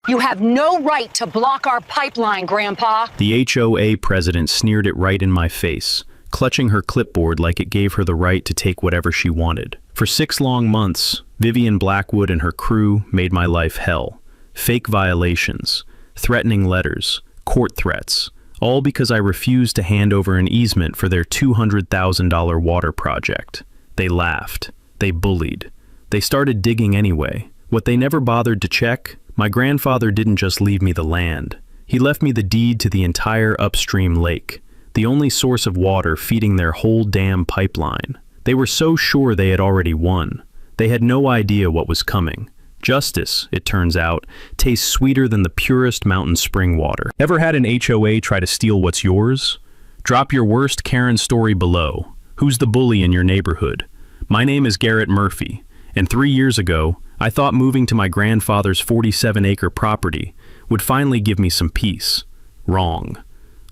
You have no right to block our pipeline, Grandpa. The HOA president sneered it right in my face, clutching her clipboard like it gave her the right to take whatever she wanted. For 6 long months, Vivian Blackwood and her crew made my life hell. Fake violations, threatening letters, court threats, all because I refused to hand over an easement for their $200,000 water project. They laughed. They bullied. They started digging anyway. What they never bothered to check, my grandfather didn't just leave me the land. He left me the deed to the entire Upstream lake, the only source of water feeding their whole damn pipeline. They were so sure they had already won. They had no idea what was coming. Justice, it turns out, tastes sweeter than the purest mountain spring water. Ever had an HOA try to steal what's yours? Drop your worst Karen story below. Who's the bully in your neighborhood? My name is Garrett Murphy, and 3 years ago, I thought moving to my grandfather's 47-acre property would finally give me some peace. Wrong.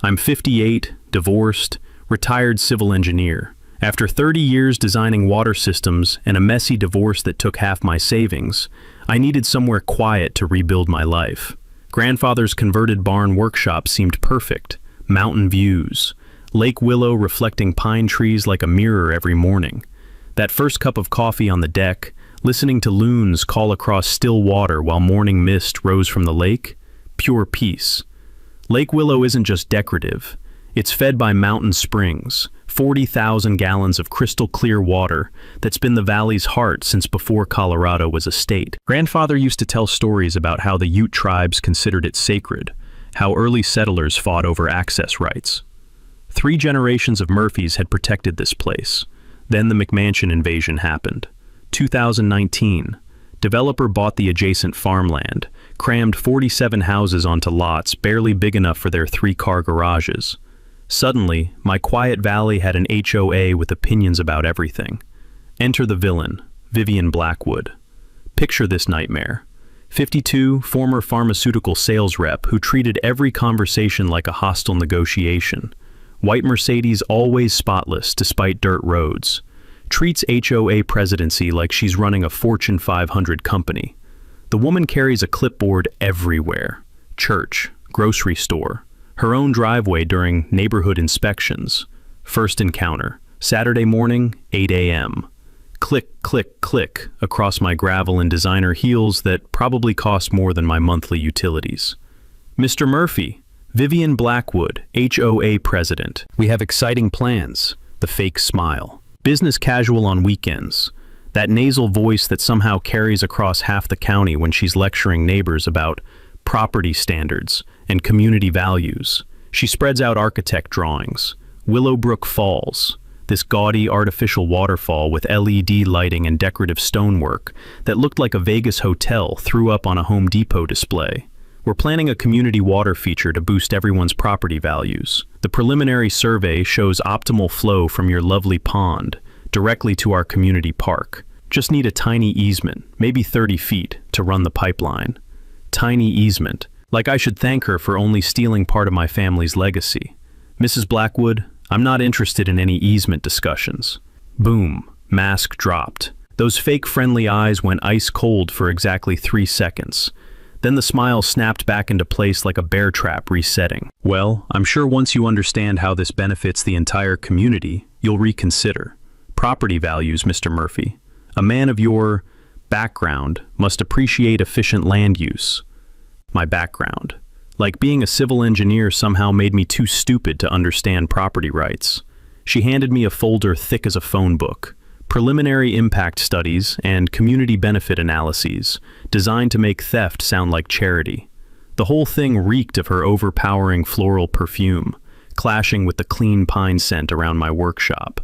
I'm 58, divorced, retired civil engineer. After 30 years designing water systems and a messy divorce that took half my savings, I needed somewhere quiet to rebuild my life. Grandfather's converted barn workshop seemed perfect. Mountain views, Lake Willow reflecting pine trees like a mirror every morning. That first cup of coffee on the deck, listening to loons call across still water while morning mist rose from the lake, pure peace. Lake Willow isn't just decorative. It's fed by mountain springs, 40,000 gallons of crystal clear water that's been the valley's heart since before Colorado was a state. Grandfather used to tell stories about how the Ute tribes considered it sacred, how early settlers fought over access rights. 3 generations of Murphys had protected this place. Then the McMansion invasion happened. 2019, developer bought the adjacent farmland, crammed 47 houses onto lots barely big enough for their 3-car garages. Suddenly, my quiet valley had an HOA with opinions about everything. Enter the villain, Vivian Blackwood. Picture this nightmare. 52, former pharmaceutical sales rep who treated every conversation like a hostile negotiation. White Mercedes always spotless despite dirt roads. Treats HOA presidency like she's running a Fortune 500 company. The woman carries a clipboard everywhere. Church, grocery store, her own driveway during neighborhood inspections. First encounter, Saturday morning, 8 a.m. Click, click, click across my gravel and designer heels that probably cost more than my monthly utilities. Mr. Murphy, Vivian Blackwood, HOA president. We have exciting plans. The fake smile. Business casual on weekends. That nasal voice that somehow carries across half the county when she's lecturing neighbors about property standards and community values. She spreads out architect drawings. Willowbrook Falls, this gaudy artificial waterfall with LED lighting and decorative stonework that looked like a Vegas hotel threw up on a Home Depot display. We're planning a community water feature to boost everyone's property values. The preliminary survey shows optimal flow from your lovely pond directly to our community park. Just need a tiny easement, maybe 30 feet, to run the pipeline. Tiny easement. Like I should thank her for only stealing part of my family's legacy. Mrs. Blackwood, I'm not interested in any easement discussions. Boom. Mask dropped. Those fake friendly eyes went ice cold for exactly 3 seconds. Then the smile snapped back into place like a bear trap resetting. Well, I'm sure once you understand how this benefits the entire community, you'll reconsider. Property values, Mr. Murphy. A man of your background must appreciate efficient land use. My background. Like being a civil engineer somehow made me too stupid to understand property rights. She handed me a folder thick as a phone book. Preliminary impact studies and community benefit analyses designed to make theft sound like charity. The whole thing reeked of her overpowering floral perfume, clashing with the clean pine scent around my workshop.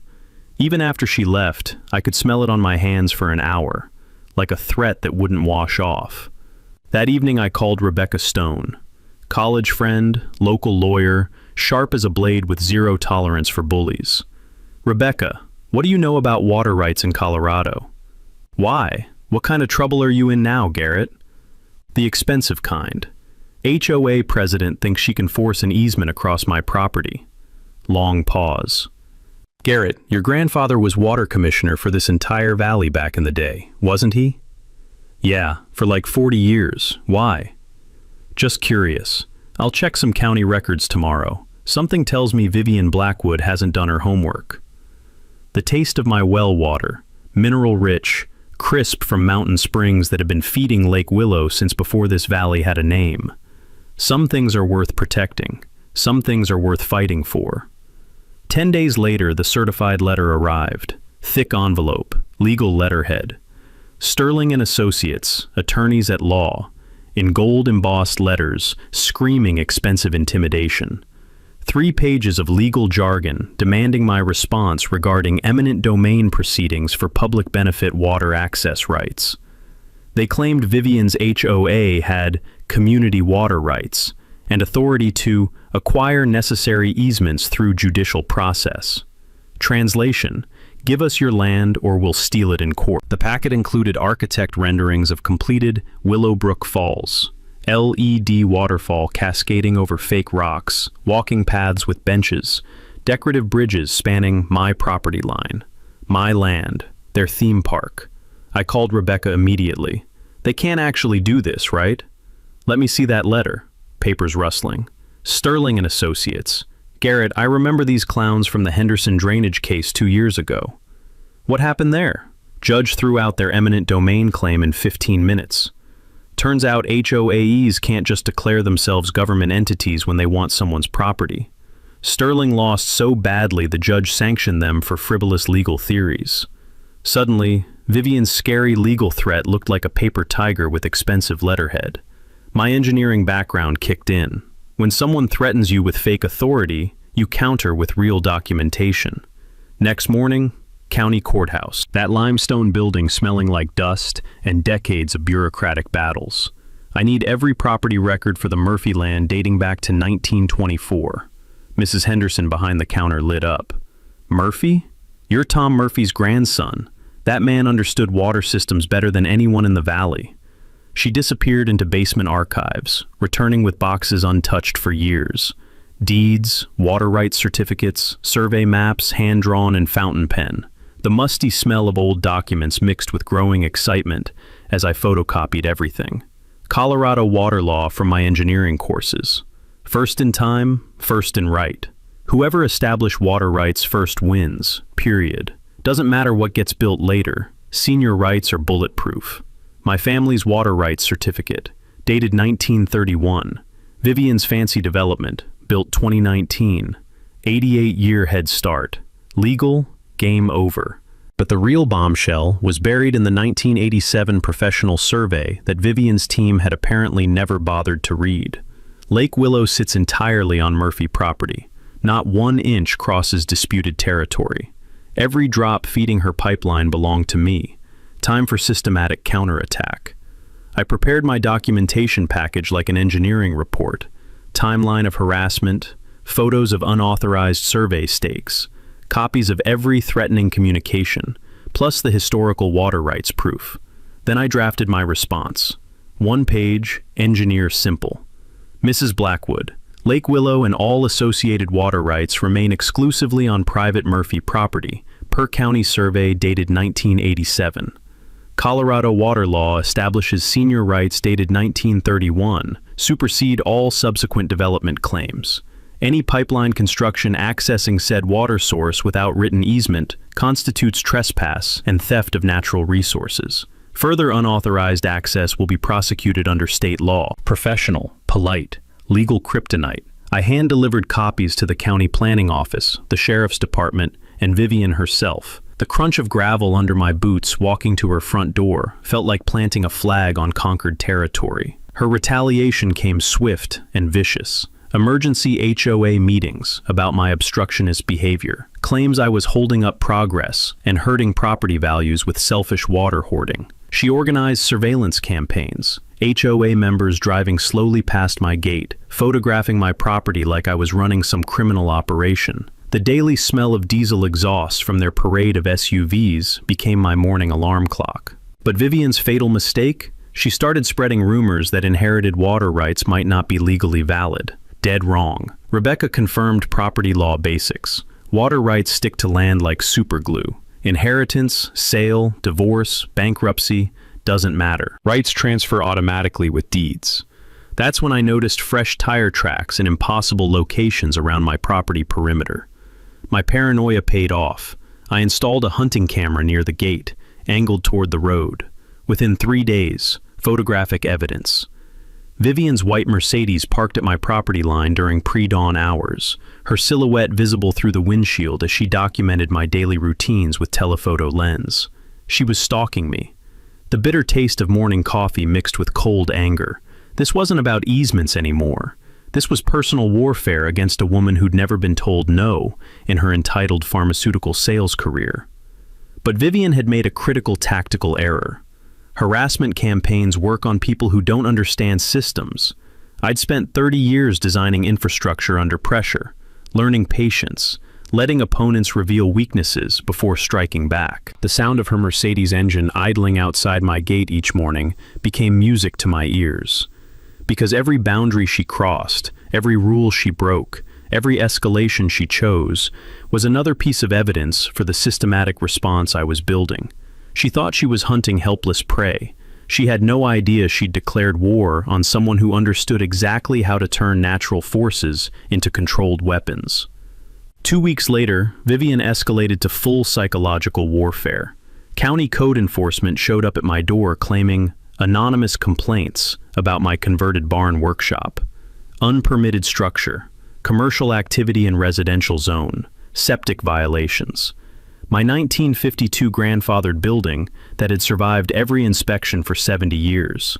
Even after she left, I could smell it on my hands for an hour, like a threat that wouldn't wash off. That evening I called Rebecca Stone, college friend, local lawyer, sharp as a blade with zero tolerance for bullies. Rebecca, what do you know about water rights in Colorado? Why? What kind of trouble are you in now, Garrett? The expensive kind. HOA president thinks she can force an easement across my property. Long pause. Garrett, your grandfather was water commissioner for this entire valley back in the day, wasn't he? Yeah, for like 40 years. Why? Just curious. I'll check some county records tomorrow. Something tells me Vivian Blackwood hasn't done her homework. The taste of my well water, mineral-rich, crisp from mountain springs that have been feeding Lake Willow since before this valley had a name. Some things are worth protecting. Some things are worth fighting for. 10 days later, the certified letter arrived. Thick envelope, legal letterhead. Sterling and Associates, attorneys at law, in gold-embossed letters, screaming expensive intimidation. 3 pages of legal jargon demanding my response regarding eminent domain proceedings for public benefit water access rights. They claimed Vivian's HOA had community water rights and authority to acquire necessary easements through judicial process. Translation: give us your land or we'll steal it in court. The packet included architect renderings of completed Willowbrook Falls, LED waterfall cascading over fake rocks, walking paths with benches, decorative bridges spanning my property line, my land, their theme park. I called Rebecca immediately. They can't actually do this, right? Let me see that letter. Papers rustling. Sterling and Associates. Garrett, I remember these clowns from the Henderson drainage case 2 years ago. What happened there? Judge threw out their eminent domain claim in 15 minutes. Turns out HOAs can't just declare themselves government entities when they want someone's property. Sterling lost so badly the judge sanctioned them for frivolous legal theories. Suddenly, Vivian's scary legal threat looked like a paper tiger with expensive letterhead. My engineering background kicked in. When someone threatens you with fake authority, you counter with real documentation. Next morning, county courthouse. That limestone building smelling like dust and decades of bureaucratic battles. I need every property record for the Murphy land dating back to 1924. Mrs. Henderson behind the counter lit up. Murphy? You're Tom Murphy's grandson. That man understood water systems better than anyone in the valley. She disappeared into basement archives, returning with boxes untouched for years. Deeds, water rights certificates, survey maps, hand-drawn and fountain pen. The musty smell of old documents mixed with growing excitement as I photocopied everything. Colorado water law from my engineering courses. First in time, first in right. Whoever established water rights first wins, period. Doesn't matter what gets built later. Senior rights are bulletproof. My family's water rights certificate, dated 1931. Vivian's fancy development, built 2019. 88-year head start. Legal, game over. But the real bombshell was buried in the 1987 professional survey that Vivian's team had apparently never bothered to read. Lake Willow sits entirely on Murphy property. Not 1 inch crosses disputed territory. Every drop feeding her pipeline belonged to me. Time for systematic counterattack. I prepared my documentation package like an engineering report. Timeline of harassment, photos of unauthorized survey stakes, copies of every threatening communication, plus the historical water rights proof. Then I drafted my response. 1 page, engineer simple. Mrs. Blackwood, Lake Willow and all associated water rights remain exclusively on private Murphy property, per county survey dated 1987. Colorado water law establishes senior rights dated 1931, supersede all subsequent development claims. Any pipeline construction accessing said water source without written easement constitutes trespass and theft of natural resources. Further unauthorized access will be prosecuted under state law. Professional, polite, legal kryptonite. I hand-delivered copies to the county planning office, the sheriff's department, and Vivian herself. The crunch of gravel under my boots walking to her front door felt like planting a flag on conquered territory. Her retaliation came swift and vicious. Emergency HOA meetings about my obstructionist behavior, claims I was holding up progress and hurting property values with selfish water hoarding. She organized surveillance campaigns, HOA members driving slowly past my gate, photographing my property like I was running some criminal operation. The daily smell of diesel exhaust from their parade of SUVs became my morning alarm clock. But Vivian's fatal mistake? She started spreading rumors that inherited water rights might not be legally valid. Dead wrong. Rebecca confirmed property law basics. Water rights stick to land like superglue. Inheritance, sale, divorce, bankruptcy, doesn't matter. Rights transfer automatically with deeds. That's when I noticed fresh tire tracks in impossible locations around my property perimeter. My paranoia paid off. I installed a hunting camera near the gate, angled toward the road. Within 3 days, photographic evidence. Vivian's white Mercedes parked at my property line during pre-dawn hours, her silhouette visible through the windshield as she documented my daily routines with telephoto lens. She was stalking me. The bitter taste of morning coffee mixed with cold anger. This wasn't about easements anymore. This was personal warfare against a woman who'd never been told no in her entitled pharmaceutical sales career. But Vivian had made a critical tactical error. Harassment campaigns work on people who don't understand systems. I'd spent 30 years designing infrastructure under pressure, learning patience, letting opponents reveal weaknesses before striking back. The sound of her Mercedes engine idling outside my gate each morning became music to my ears. Because every boundary she crossed, every rule she broke, every escalation she chose, was another piece of evidence for the systematic response I was building. She thought she was hunting helpless prey. She had no idea she'd declared war on someone who understood exactly how to turn natural forces into controlled weapons. 2 weeks later, Vivian escalated to full psychological warfare. County code enforcement showed up at my door claiming anonymous complaints about my converted barn workshop, unpermitted structure, commercial activity in residential zone, septic violations. My 1952 grandfathered building that had survived every inspection for 70 years.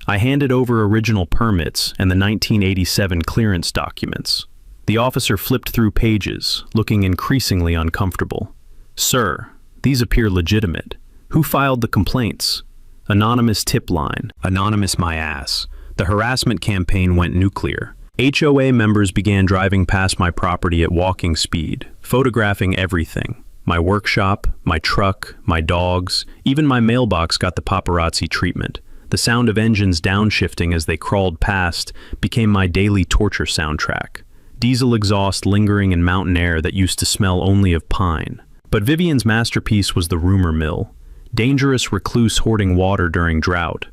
I handed over original permits and the 1987 clearance documents. The officer flipped through pages, looking increasingly uncomfortable. "Sir, these appear legitimate. Who filed the complaints?" Anonymous tip line. Anonymous my ass. The harassment campaign went nuclear. HOA members began driving past my property at walking speed, photographing everything. My workshop, my truck, my dogs, even my mailbox got the paparazzi treatment. The sound of engines downshifting as they crawled past became my daily torture soundtrack. Diesel exhaust lingering in mountain air that used to smell only of pine. But Vivian's masterpiece was the rumor mill. Dangerous recluse hoarding water during drought.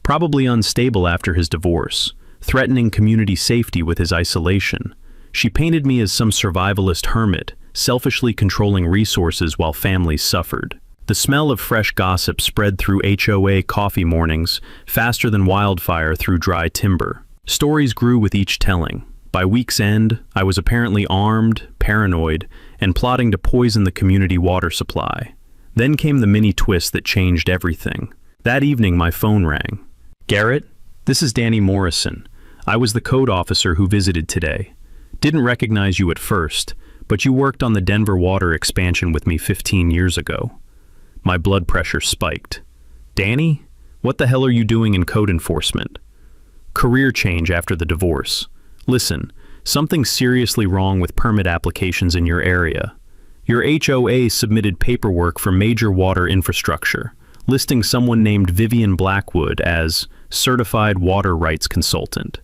Probably unstable after his divorce. Threatening community safety with his isolation. She painted me as some survivalist hermit, selfishly controlling resources while families suffered. The smell of fresh gossip spread through HOA coffee mornings faster than wildfire through dry timber. Stories grew with each telling. By week's end, I was apparently armed, paranoid, and plotting to poison the community water supply. Then came the mini twist that changed everything. That evening, my phone rang. "Garrett, this is Danny Morrison. I was the code officer who visited today. Didn't recognize you at first, but you worked on the Denver water expansion with me 15 years ago." My blood pressure spiked. "Danny? What the hell are you doing in code enforcement?" "Career change after the divorce. Listen, something's seriously wrong with permit applications in your area. Your HOA submitted paperwork for major water infrastructure, listing someone named Vivian Blackwood as certified water rights consultant.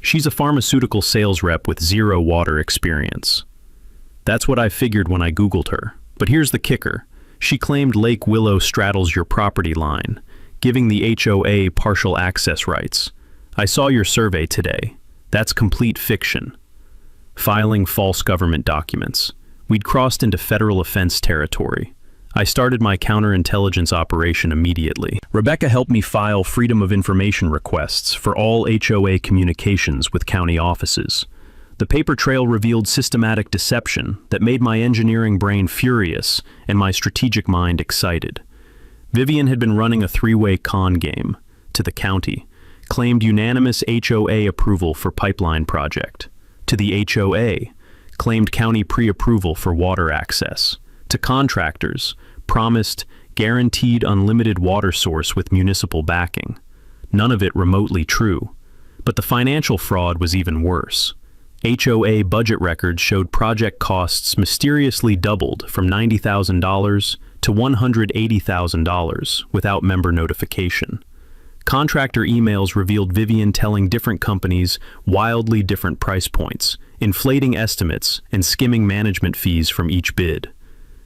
She's a pharmaceutical sales rep with zero water experience." That's what I figured when I Googled her. But here's the kicker. She claimed Lake Willow straddles your property line, giving the HOA partial access rights. I saw your survey today. That's complete fiction. Filing false government documents. We'd crossed into federal offense territory. I started my counterintelligence operation immediately. Rebecca helped me file Freedom of Information requests for all HOA communications with county offices. The paper trail revealed systematic deception that made my engineering brain furious and my strategic mind excited. Vivian had been running a three-way con game to the county, claimed unanimous HOA approval for pipeline project. To the HOA, claimed county pre-approval for water access. To contractors, promised guaranteed unlimited water source with municipal backing. None of it remotely true. But the financial fraud was even worse. HOA budget records showed project costs mysteriously doubled from $90,000 to $180,000 without member notification. Contractor emails revealed Vivian telling different companies wildly different price points, inflating estimates, and skimming management fees from each bid.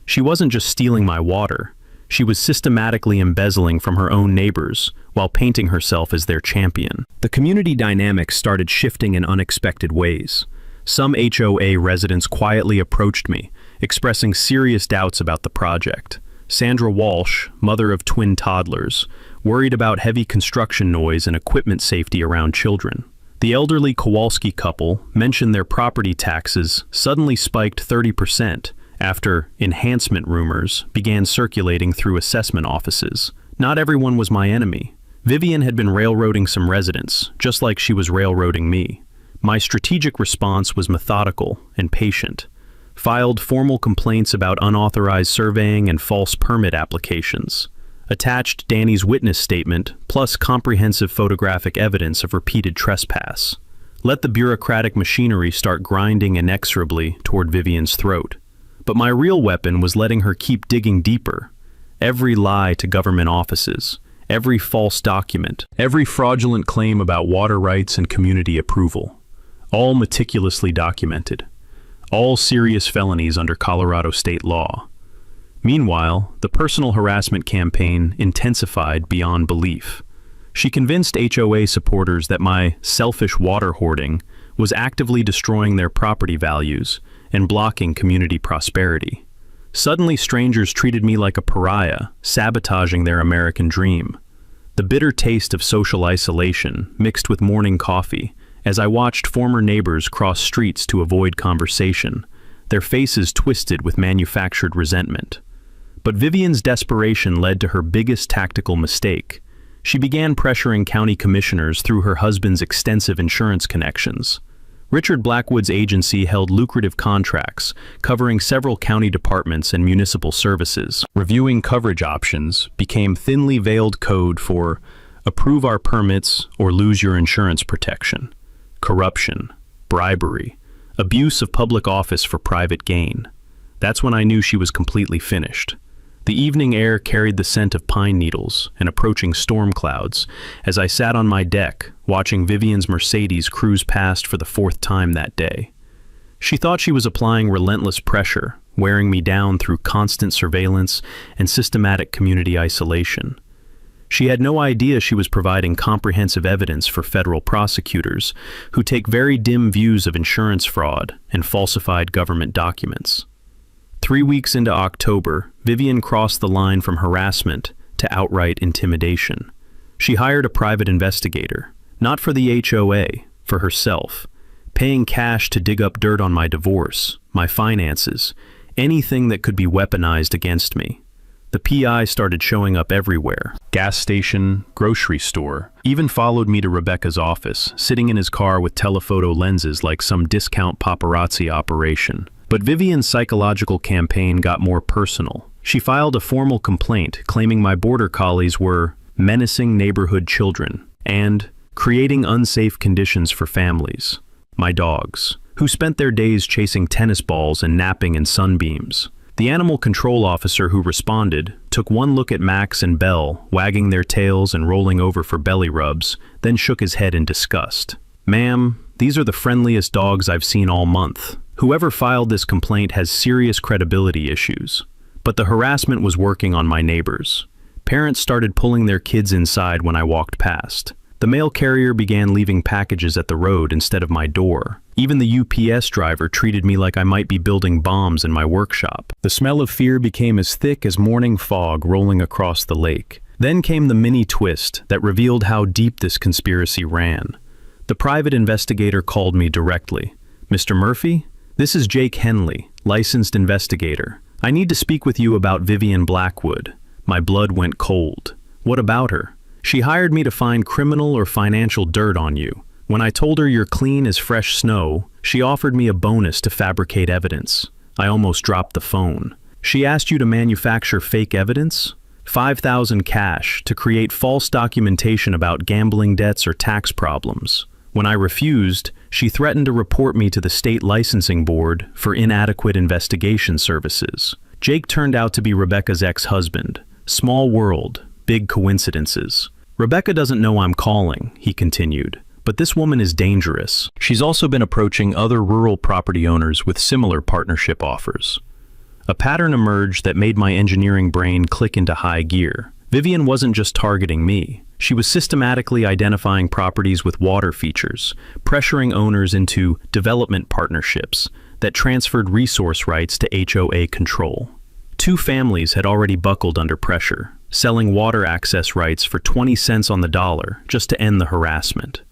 She wasn't just stealing my water, She was systematically embezzling from her own neighbors while painting herself as their champion. The community dynamics started shifting in unexpected ways. Some HOA residents quietly approached me, expressing serious doubts about the project. Sandra Walsh, mother of twin toddlers, worried about heavy construction noise and equipment safety around children. The elderly Kowalski couple mentioned their property taxes suddenly spiked 30% after enhancement rumors began circulating through assessment offices. Not everyone was my enemy. Vivian had been railroading some residents, just like she was railroading me. My strategic response was methodical and patient. Filed formal complaints about unauthorized surveying and false permit applications. Attached Danny's witness statement, plus comprehensive photographic evidence of repeated trespass. Let the bureaucratic machinery start grinding inexorably toward Vivian's throat. But my real weapon was letting her keep digging deeper. Every lie to government offices, every false document, every fraudulent claim about water rights and community approval. All meticulously documented. All serious felonies under Colorado state law. Meanwhile, the personal harassment campaign intensified beyond belief. She convinced HOA supporters that my selfish water hoarding was actively destroying their property values and blocking community prosperity. Suddenly, strangers treated me like a pariah, sabotaging their American dream. The bitter taste of social isolation mixed with morning coffee as I watched former neighbors cross streets to avoid conversation, their faces twisted with manufactured resentment. But Vivian's desperation led to her biggest tactical mistake. She began pressuring county commissioners through her husband's extensive insurance connections. Richard Blackwood's agency held lucrative contracts covering several county departments and municipal services. Reviewing coverage options became thinly veiled code for approve our permits or lose your insurance protection. Corruption, bribery, abuse of public office for private gain. That's when I knew she was completely finished. The evening air carried the scent of pine needles and approaching storm clouds as I sat on my deck watching Vivian's Mercedes cruise past for the 4th time that day. She thought she was applying relentless pressure, wearing me down through constant surveillance and systematic community isolation. She had no idea she was providing comprehensive evidence for federal prosecutors who take very dim views of insurance fraud and falsified government documents. 3 weeks into October, Vivian crossed the line from harassment to outright intimidation. She hired a private investigator, not for the HOA, for herself, paying cash to dig up dirt on my divorce, my finances, anything that could be weaponized against me. The PI started showing up everywhere. Gas station, grocery store, even followed me to Rebecca's office, sitting in his car with telephoto lenses like some discount paparazzi operation. But Vivian's psychological campaign got more personal. She filed a formal complaint claiming my border collies were menacing neighborhood children and creating unsafe conditions for families, my dogs, who spent their days chasing tennis balls and napping in sunbeams. The animal control officer who responded took one look at Max and Belle, wagging their tails and rolling over for belly rubs, then shook his head in disgust. "Ma'am, these are the friendliest dogs I've seen all month. Whoever filed this complaint has serious credibility issues." But the harassment was working on my neighbors. Parents started pulling their kids inside when I walked past. The mail carrier began leaving packages at the road instead of my door. Even the UPS driver treated me like I might be building bombs in my workshop. The smell of fear became as thick as morning fog rolling across the lake. Then came the mini twist that revealed how deep this conspiracy ran. The private investigator called me directly. "Mr. Murphy? This is Jake Henley, licensed investigator. I need to speak with you about Vivian Blackwood." My blood went cold. "What about her?" "She hired me to find criminal or financial dirt on you. When I told her you're clean as fresh snow, she offered me a bonus to fabricate evidence." I almost dropped the phone. "She asked you to manufacture fake evidence? $5,000 cash to create false documentation about gambling debts or tax problems. When I refused, she threatened to report me to the state licensing board for inadequate investigation services." Jake turned out to be Rebecca's ex-husband. Small world, big coincidences. "Rebecca doesn't know I'm calling," he continued, "but this woman is dangerous. She's also been approaching other rural property owners with similar partnership offers." A pattern emerged that made my engineering brain click into high gear. Vivian wasn't just targeting me. She was systematically identifying properties with water features, pressuring owners into development partnerships that transferred resource rights to HOA control. Two families had already buckled under pressure, selling water access rights for 20 cents on the dollar just to end the harassment.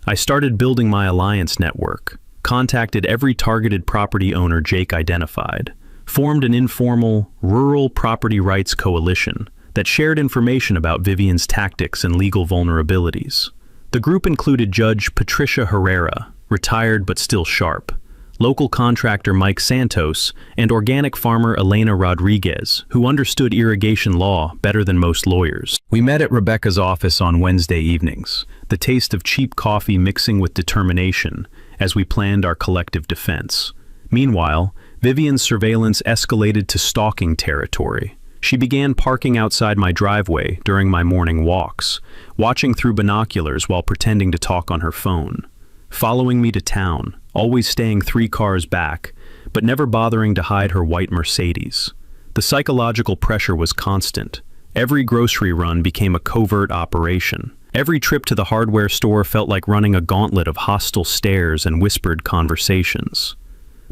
I started building my alliance network, contacted every targeted property owner Jake identified, formed an informal, rural property rights coalition that shared information about Vivian's tactics and legal vulnerabilities. The group included Judge Patricia Herrera, retired but still sharp, local contractor Mike Santos, and organic farmer Elena Rodriguez, who understood irrigation law better than most lawyers. We met at Rebecca's office on Wednesday evenings, the taste of cheap coffee mixing with determination as we planned our collective defense. Meanwhile, Vivian's surveillance escalated to stalking territory. She began parking outside my driveway during my morning walks, watching through binoculars while pretending to talk on her phone, following me to town, always staying 3 cars back, but never bothering to hide her white Mercedes. The psychological pressure was constant. Every grocery run became a covert operation. Every trip to the hardware store felt like running a gauntlet of hostile stares and whispered conversations.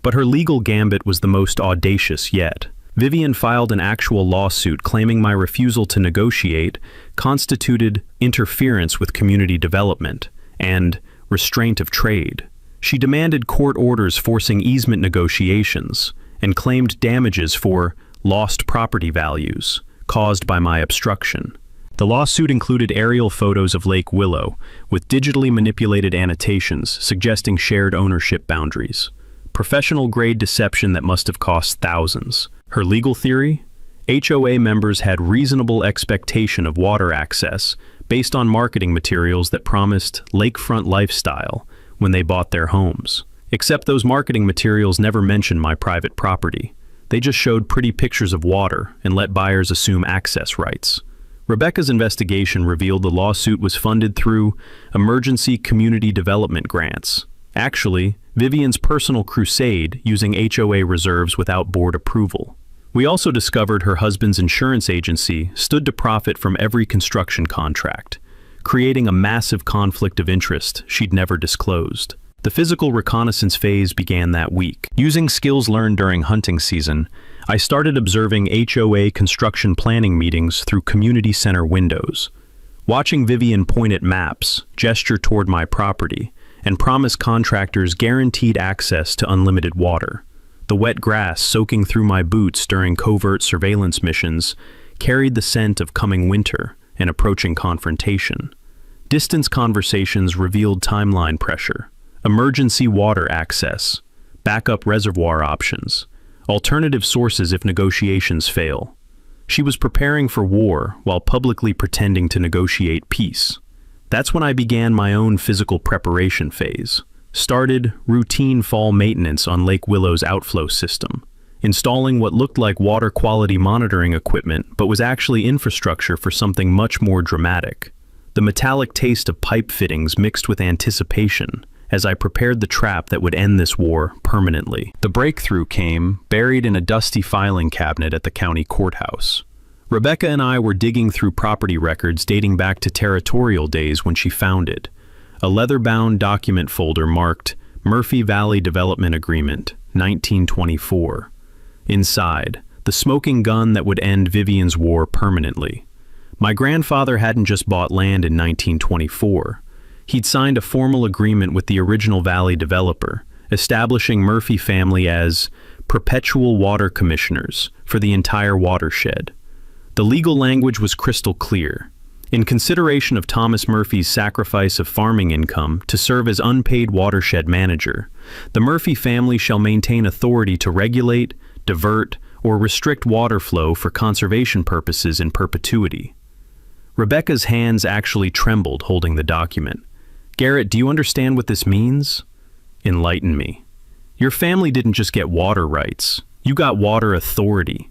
But her legal gambit was the most audacious yet. Vivian filed an actual lawsuit claiming my refusal to negotiate constituted interference with community development and restraint of trade. She demanded court orders forcing easement negotiations and claimed damages for lost property values caused by my obstruction. The lawsuit included aerial photos of Lake Willow with digitally manipulated annotations suggesting shared ownership boundaries. Professional-grade deception that must have cost thousands. Her legal theory? HOA members had reasonable expectation of water access based on marketing materials that promised lakefront lifestyle when they bought their homes. Except those marketing materials never mentioned my private property. They just showed pretty pictures of water and let buyers assume access rights. Rebecca's investigation revealed the lawsuit was funded through emergency community development grants. Actually, Vivian's personal crusade using HOA reserves without board approval. We also discovered her husband's insurance agency stood to profit from every construction contract, creating a massive conflict of interest she'd never disclosed. The physical reconnaissance phase began that week. Using skills learned during hunting season, I started observing HOA construction planning meetings through community center windows, watching Vivian point at maps, gesture toward my property, and promise contractors guaranteed access to unlimited water. The wet grass soaking through my boots during covert surveillance missions carried the scent of coming winter and approaching confrontation. Distance conversations revealed timeline pressure, emergency water access, backup reservoir options, alternative sources if negotiations fail. She was preparing for war while publicly pretending to negotiate peace. That's when I began my own physical preparation phase. Started routine fall maintenance on Lake Willow's outflow system, installing what looked like water quality monitoring equipment but was actually infrastructure for something much more dramatic. The metallic taste of pipe fittings mixed with anticipation as I prepared the trap that would end this war permanently. The breakthrough came buried in a dusty filing cabinet at the county courthouse. Rebecca and I were digging through property records dating back to territorial days when she found it. A leather-bound document folder marked Murphy Valley Development Agreement, 1924. Inside, the smoking gun that would end Vivian's war permanently. My grandfather hadn't just bought land in 1924. He'd signed a formal agreement with the original valley developer, establishing Murphy family as perpetual water commissioners for the entire watershed. The legal language was crystal clear. In consideration of Thomas Murphy's sacrifice of farming income to serve as unpaid watershed manager, the Murphy family shall maintain authority to regulate, divert, or restrict water flow for conservation purposes in perpetuity. Rebecca's hands actually trembled holding the document. "Garrett, do you understand what this means?" "Enlighten me." "Your family didn't just get water rights. You got water authority.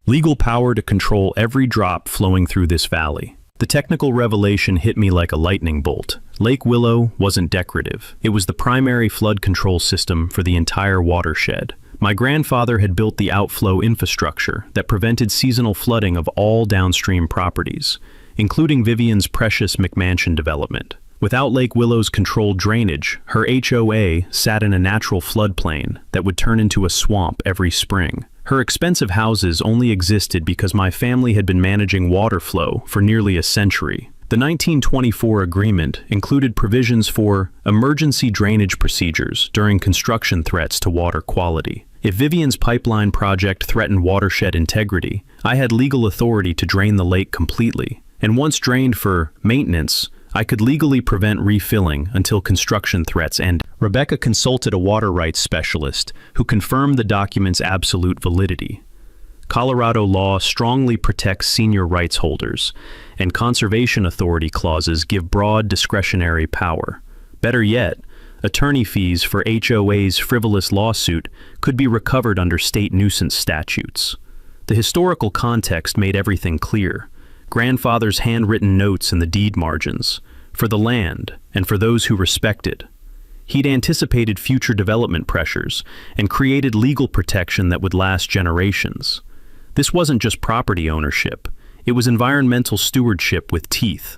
Legal power to control every drop flowing through this valley." The technical revelation hit me like a lightning bolt. Lake Willow wasn't decorative. It was the primary flood control system for the entire watershed. My grandfather had built the outflow infrastructure that prevented seasonal flooding of all downstream properties, including Vivian's precious McMansion development. Without Lake Willow's controlled drainage, her HOA sat in a natural floodplain that would turn into a swamp every spring. Her expensive houses only existed because my family had been managing water flow for nearly a century. The 1924 agreement included provisions for emergency drainage procedures during construction threats to water quality. If Vivian's pipeline project threatened watershed integrity, I had legal authority to drain the lake completely. And once drained for maintenance, I could legally prevent refilling until construction threats ended. Rebecca consulted a water rights specialist who confirmed the document's absolute validity. Colorado law strongly protects senior rights holders, and conservation authority clauses give broad discretionary power. Better yet, attorney fees for HOA's frivolous lawsuit could be recovered under state nuisance statutes. The historical context made everything clear. Grandfather's handwritten notes in the deed margins, for the land and for those who respected. He'd anticipated future development pressures and created legal protection that would last generations. This wasn't just property ownership, it was environmental stewardship with teeth.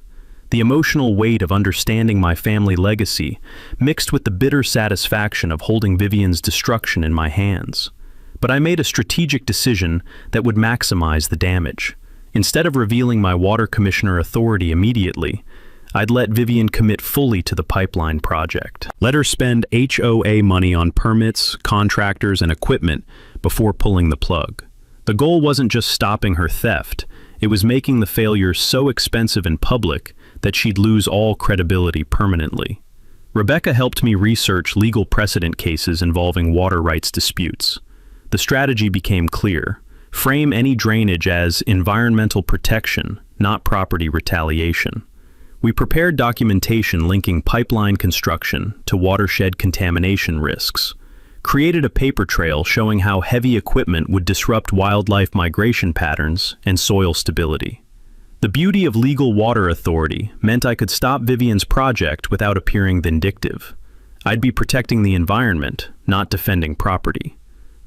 The emotional weight of understanding my family legacy mixed with the bitter satisfaction of holding Vivian's destruction in my hands. But I made a strategic decision that would maximize the damage. Instead of revealing my water commissioner authority immediately, I'd let Vivian commit fully to the pipeline project. Let her spend HOA money on permits, contractors, and equipment before pulling the plug. The goal wasn't just stopping her theft, it was making the failure so expensive and public that she'd lose all credibility permanently. Rebecca helped me research legal precedent cases involving water rights disputes. The strategy became clear. Frame any drainage as environmental protection, not property retaliation. We prepared documentation linking pipeline construction to watershed contamination risks, created a paper trail showing how heavy equipment would disrupt wildlife migration patterns and soil stability. The beauty of legal water authority meant I could stop Vivian's project without appearing vindictive. I'd be protecting the environment, not defending property.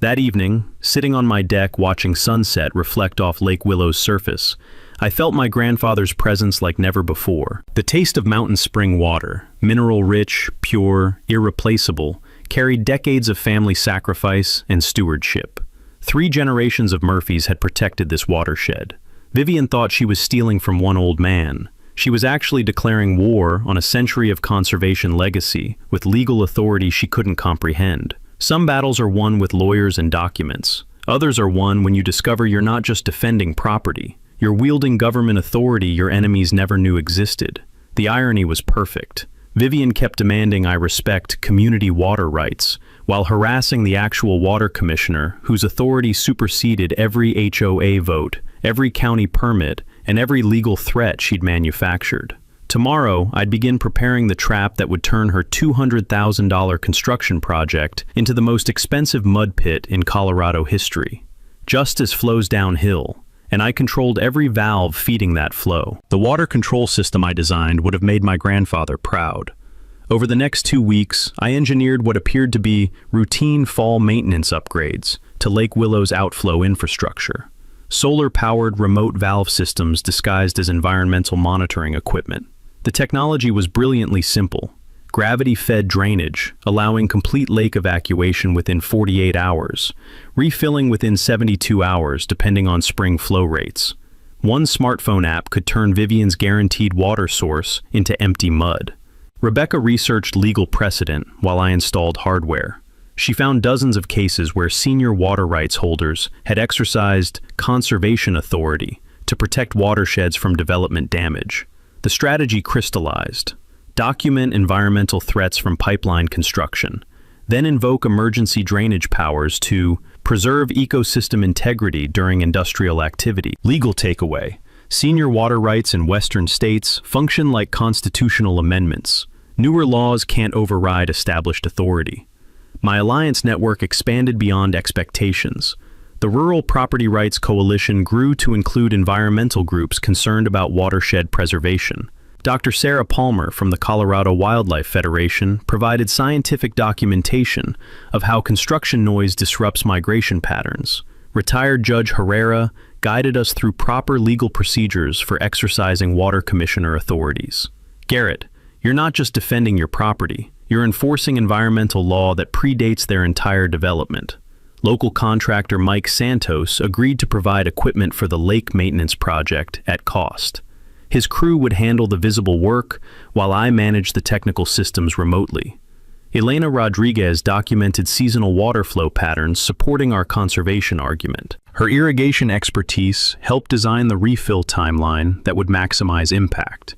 That evening, sitting on my deck watching sunset reflect off Lake Willow's surface, I felt my grandfather's presence like never before. The taste of mountain spring water, mineral-rich, pure, irreplaceable, carried decades of family sacrifice and stewardship. 3 generations of Murphys had protected this watershed. Vivian thought she was stealing from one old man. She was actually declaring war on a century of conservation legacy with legal authority she couldn't comprehend. Some battles are won with lawyers and documents. Others are won when you discover you're not just defending property. You're wielding government authority your enemies never knew existed. The irony was perfect. Vivian kept demanding I respect community water rights, while harassing the actual water commissioner, whose authority superseded every HOA vote, every county permit, and every legal threat she'd manufactured. Tomorrow, I'd begin preparing the trap that would turn her $200,000 construction project into the most expensive mud pit in Colorado history. Justice flows downhill, and I controlled every valve feeding that flow. The water control system I designed would have made my grandfather proud. Over the next 2 weeks, I engineered what appeared to be routine fall maintenance upgrades to Lake Willow's outflow infrastructure. Solar-powered remote valve systems disguised as environmental monitoring equipment. The technology was brilliantly simple. Gravity-fed drainage, allowing complete lake evacuation within 48 hours, refilling within 72 hours depending on spring flow rates. One smartphone app could turn Vivian's guaranteed water source into empty mud. Rebecca researched legal precedent while I installed hardware. She found dozens of cases where senior water rights holders had exercised conservation authority to protect watersheds from development damage. The strategy crystallized. Document environmental threats from pipeline construction, then invoke emergency drainage powers to preserve ecosystem integrity during industrial activity. Legal takeaway. Senior water rights in Western states function like constitutional amendments. Newer laws can't override established authority. My alliance network expanded beyond expectations. The Rural Property Rights Coalition grew to include environmental groups concerned about watershed preservation. Dr. Sarah Palmer from the Colorado Wildlife Federation provided scientific documentation of how construction noise disrupts migration patterns. Retired Judge Herrera guided us through proper legal procedures for exercising water commissioner authorities. Garrett, you're not just defending your property, you're enforcing environmental law that predates their entire development. Local contractor Mike Santos agreed to provide equipment for the lake maintenance project at cost. His crew would handle the visible work while I managed the technical systems remotely. Elena Rodriguez documented seasonal water flow patterns supporting our conservation argument. Her irrigation expertise helped design the refill timeline that would maximize impact.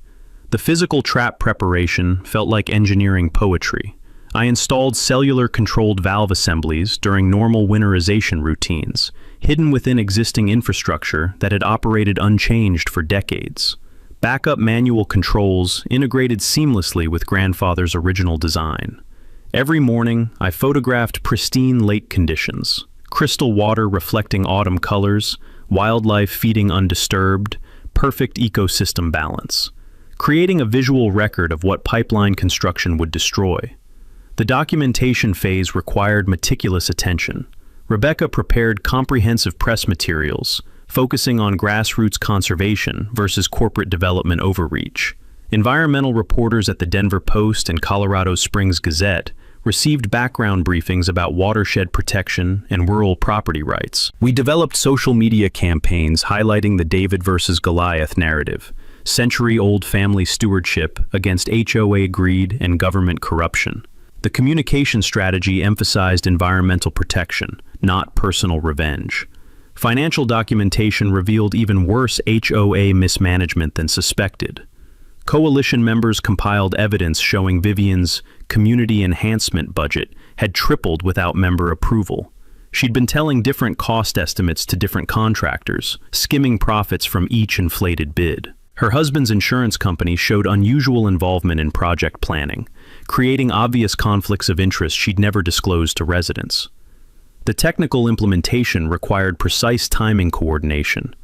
The physical trap preparation felt like engineering poetry. I installed cellular-controlled valve assemblies during normal winterization routines, hidden within existing infrastructure that had operated unchanged for decades. Backup manual controls integrated seamlessly with grandfather's original design. Every morning, I photographed pristine lake conditions, crystal water reflecting autumn colors, wildlife feeding undisturbed, perfect ecosystem balance, creating a visual record of what pipeline construction would destroy. The documentation phase required meticulous attention. Rebecca prepared comprehensive press materials, focusing on grassroots conservation versus corporate development overreach. Environmental reporters at the Denver Post and Colorado Springs Gazette received background briefings about watershed protection and rural property rights. We developed social media campaigns highlighting the David versus Goliath narrative, century-old family stewardship against HOA greed and government corruption. The communication strategy emphasized environmental protection, not personal revenge. Financial documentation revealed even worse HOA mismanagement than suspected. Coalition members compiled evidence showing Vivian's community enhancement budget had tripled without member approval. She'd been telling different cost estimates to different contractors, skimming profits from each inflated bid. Her husband's insurance company showed unusual involvement in project planning, creating obvious conflicts of interest she'd never disclosed to residents. The technical implementation required precise timing coordination.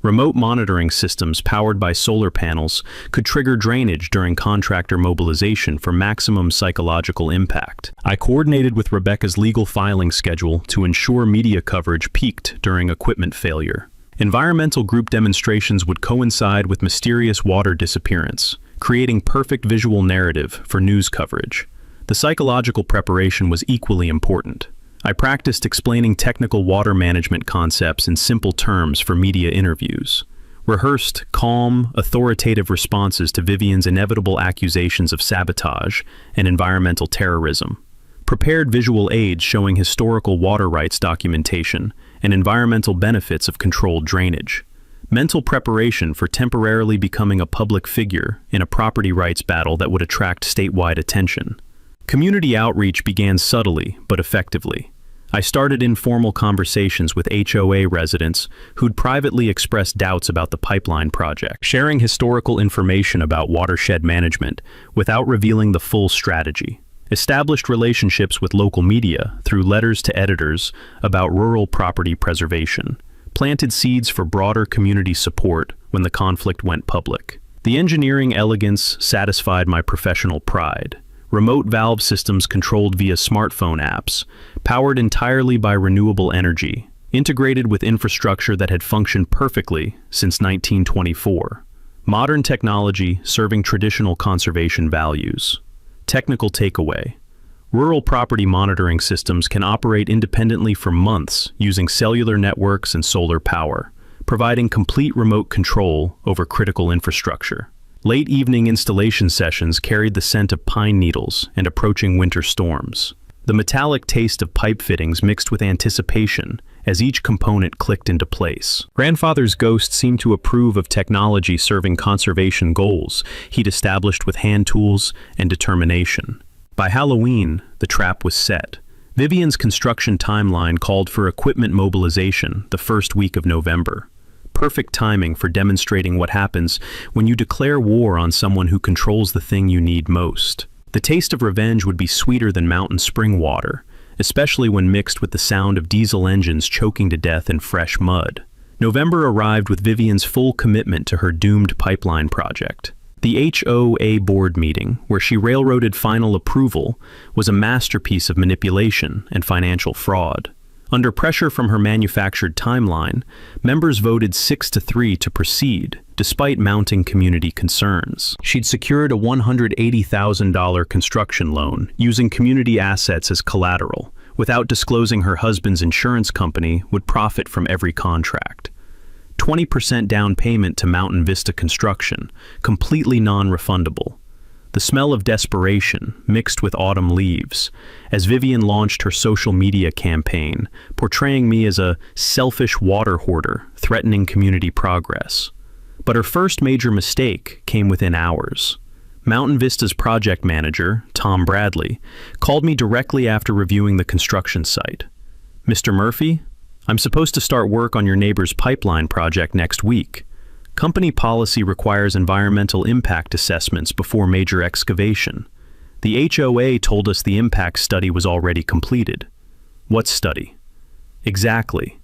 Remote monitoring systems powered by solar panels could trigger drainage during contractor mobilization for maximum psychological impact. I coordinated with Rebecca's legal filing schedule to ensure media coverage peaked during equipment failure. Environmental group demonstrations would coincide with mysterious water disappearance, creating perfect visual narrative for news coverage. The psychological preparation was equally important. I practiced explaining technical water management concepts in simple terms for media interviews, rehearsed calm, authoritative responses to Vivian's inevitable accusations of sabotage and environmental terrorism, prepared visual aids showing historical water rights documentation and environmental benefits of controlled drainage, mental preparation for temporarily becoming a public figure in a property rights battle that would attract statewide attention. Community outreach began subtly but effectively. I started informal conversations with HOA residents who'd privately expressed doubts about the pipeline project, sharing historical information about watershed management without revealing the full strategy. Established relationships with local media through letters to editors about rural property preservation, planted seeds for broader community support when the conflict went public. The engineering elegance satisfied my professional pride. Remote valve systems controlled via smartphone apps, powered entirely by renewable energy, integrated with infrastructure that had functioned perfectly since 1924. Modern technology serving traditional conservation values. Technical takeaway. Rural property monitoring systems can operate independently for months using cellular networks and solar power, providing complete remote control over critical infrastructure. Late evening installation sessions carried the scent of pine needles and approaching winter storms. The metallic taste of pipe fittings mixed with anticipation as each component clicked into place. Grandfather's ghost seemed to approve of technology serving conservation goals he'd established with hand tools and determination. By Halloween, the trap was set. Vivian's construction timeline called for equipment mobilization the first week of November. Perfect timing for demonstrating what happens when you declare war on someone who controls the thing you need most. The taste of revenge would be sweeter than mountain spring water, especially when mixed with the sound of diesel engines choking to death in fresh mud. November arrived with Vivian's full commitment to her doomed pipeline project. The HOA board meeting, where she railroaded final approval, was a masterpiece of manipulation and financial fraud. Under pressure from her manufactured timeline, members voted 6-3 to proceed, despite mounting community concerns. She'd secured a $180,000 construction loan, using community assets as collateral, without disclosing her husband's insurance company would profit from every contract. 20% down payment to Mountain Vista Construction, completely non-refundable. The smell of desperation mixed with autumn leaves, as Vivian launched her social media campaign, portraying me as a selfish water hoarder threatening community progress. But her first major mistake came within hours. Mountain Vista's project manager, Tom Bradley, called me directly after reviewing the construction site. "Mr. Murphy, I'm supposed to start work on your neighbor's pipeline project next week. Company policy requires environmental impact assessments before major excavation. The HOA told us the impact study was already completed." "What study?" "Exactly.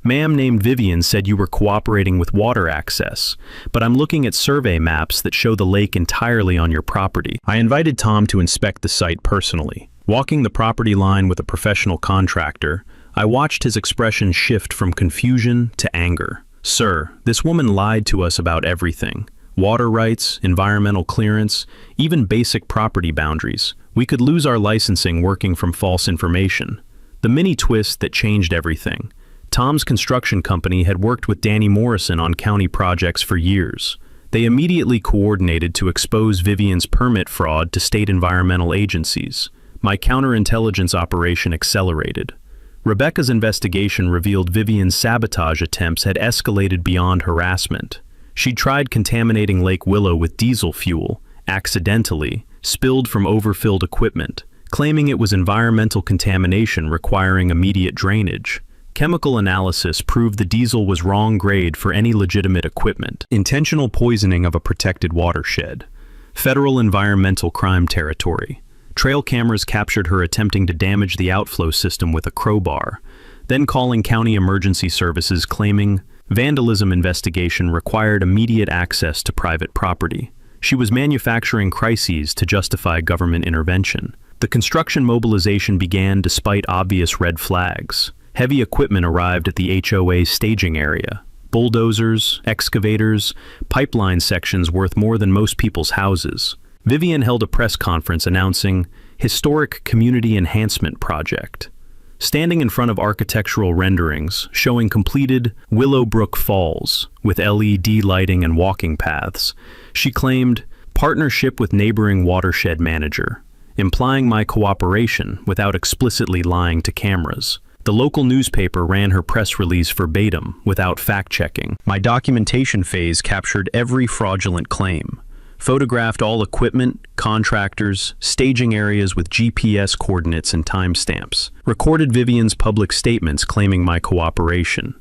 Ma'am named Vivian said you were cooperating with water access, but I'm looking at survey maps that show the lake entirely on your property." I invited Tom to inspect the site personally. Walking the property line with a professional contractor, I watched his expression shift from confusion to anger. "Sir, this woman lied to us about everything. Water rights, environmental clearance, even basic property boundaries. We could lose our licensing working from false information." The mini twist that changed everything. Tom's construction company had worked with Danny Morrison on county projects for years. They immediately coordinated to expose Vivian's permit fraud to state environmental agencies. My counterintelligence operation accelerated. Rebecca's investigation revealed Vivian's sabotage attempts had escalated beyond harassment. She'd tried contaminating Lake Willow with diesel fuel, accidentally, spilled from overfilled equipment, claiming it was environmental contamination requiring immediate drainage. Chemical analysis proved the diesel was wrong grade for any legitimate equipment. Intentional poisoning of a protected watershed. Federal environmental crime territory. Trail cameras captured her attempting to damage the outflow system with a crowbar, then calling county emergency services claiming vandalism investigation required immediate access to private property. She was manufacturing crises to justify government intervention. The construction mobilization began despite obvious red flags. Heavy equipment arrived at the HOA's staging area. Bulldozers, excavators, pipeline sections worth more than most people's houses. Vivian held a press conference announcing Historic Community Enhancement Project. Standing in front of architectural renderings showing completed Willowbrook Falls with LED lighting and walking paths, she claimed partnership with neighboring watershed manager, implying my cooperation without explicitly lying to cameras. The local newspaper ran her press release verbatim without fact-checking. My documentation phase captured every fraudulent claim. Photographed all equipment, contractors, staging areas with GPS coordinates and timestamps. Recorded Vivian's public statements claiming my cooperation.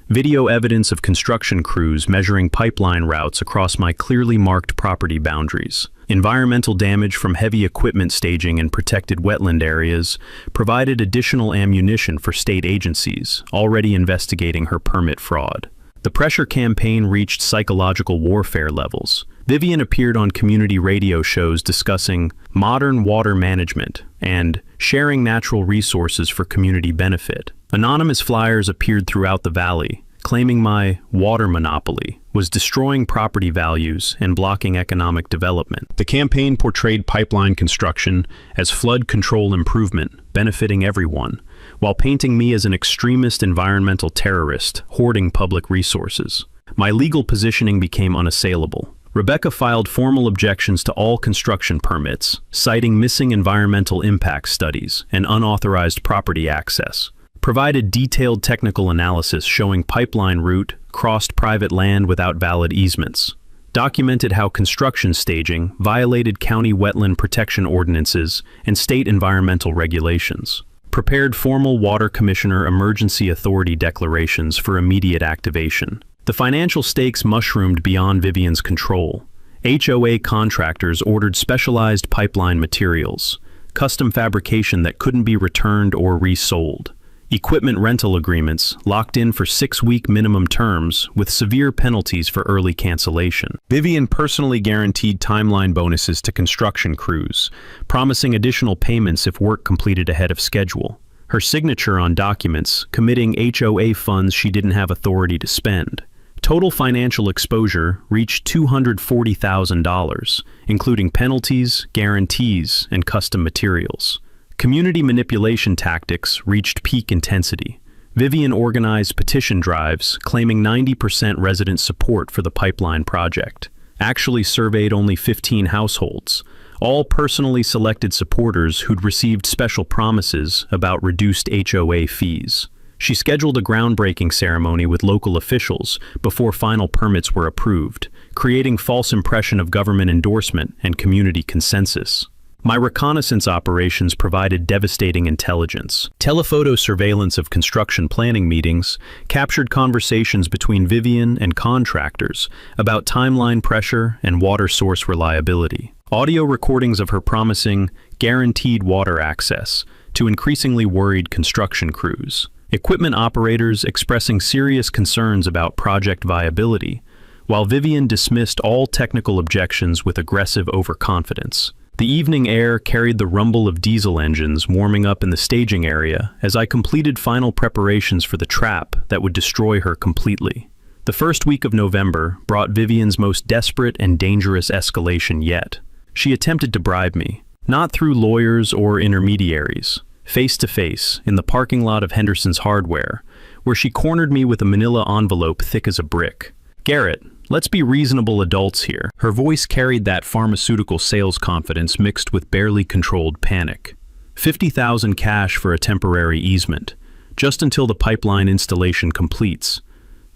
Video evidence of construction crews measuring pipeline routes across my clearly marked property boundaries. Environmental damage from heavy equipment staging in protected wetland areas provided additional ammunition for state agencies already investigating her permit fraud. The pressure campaign reached psychological warfare levels. Vivian appeared on community radio shows discussing modern water management and sharing natural resources for community benefit. Anonymous flyers appeared throughout the valley, claiming my water monopoly was destroying property values and blocking economic development. The campaign portrayed pipeline construction as flood control improvement, benefiting everyone, while painting me as an extremist environmental terrorist hoarding public resources. My legal positioning became unassailable. Rebecca filed formal objections to all construction permits, citing missing environmental impact studies and unauthorized property access. Provided detailed technical analysis showing pipeline route crossed private land without valid easements. Documented how construction staging violated county wetland protection ordinances and state environmental regulations. Prepared formal Water Commissioner Emergency Authority declarations for immediate activation. The financial stakes mushroomed beyond Vivian's control. HOA contractors ordered specialized pipeline materials, custom fabrication that couldn't be returned or resold. equipment rental agreements locked in for 6-week minimum terms with severe penalties for early cancellation. Vivian personally guaranteed timeline bonuses to construction crews, promising additional payments if work completed ahead of schedule. Her signature on documents committing HOA funds she didn't have authority to spend. Total financial exposure reached $240,000, including penalties, guarantees, and custom materials. Community manipulation tactics reached peak intensity. Vivian organized petition drives claiming 90% resident support for the pipeline project. Actually surveyed only 15 households, all personally selected supporters who'd received special promises about reduced HOA fees. She scheduled a groundbreaking ceremony with local officials before final permits were approved, creating false impression of government endorsement and community consensus. My reconnaissance operations provided devastating intelligence. Telephoto surveillance of construction planning meetings captured conversations between Vivian and contractors about timeline pressure and water source reliability. Audio recordings of her promising guaranteed water access to increasingly worried construction crews. Equipment operators expressing serious concerns about project viability, while Vivian dismissed all technical objections with aggressive overconfidence. The evening air carried the rumble of diesel engines warming up in the staging area as I completed final preparations for the trap that would destroy her completely. The first week of November brought Vivian's most desperate and dangerous escalation yet. She attempted to bribe me, not through lawyers or intermediaries, face to face in the parking lot of Henderson's Hardware, where she cornered me with a manila envelope thick as a brick. "Garrett, let's be reasonable adults here." Her voice carried that pharmaceutical sales confidence mixed with barely controlled panic. 50,000 cash for a temporary easement, just until the pipeline installation completes.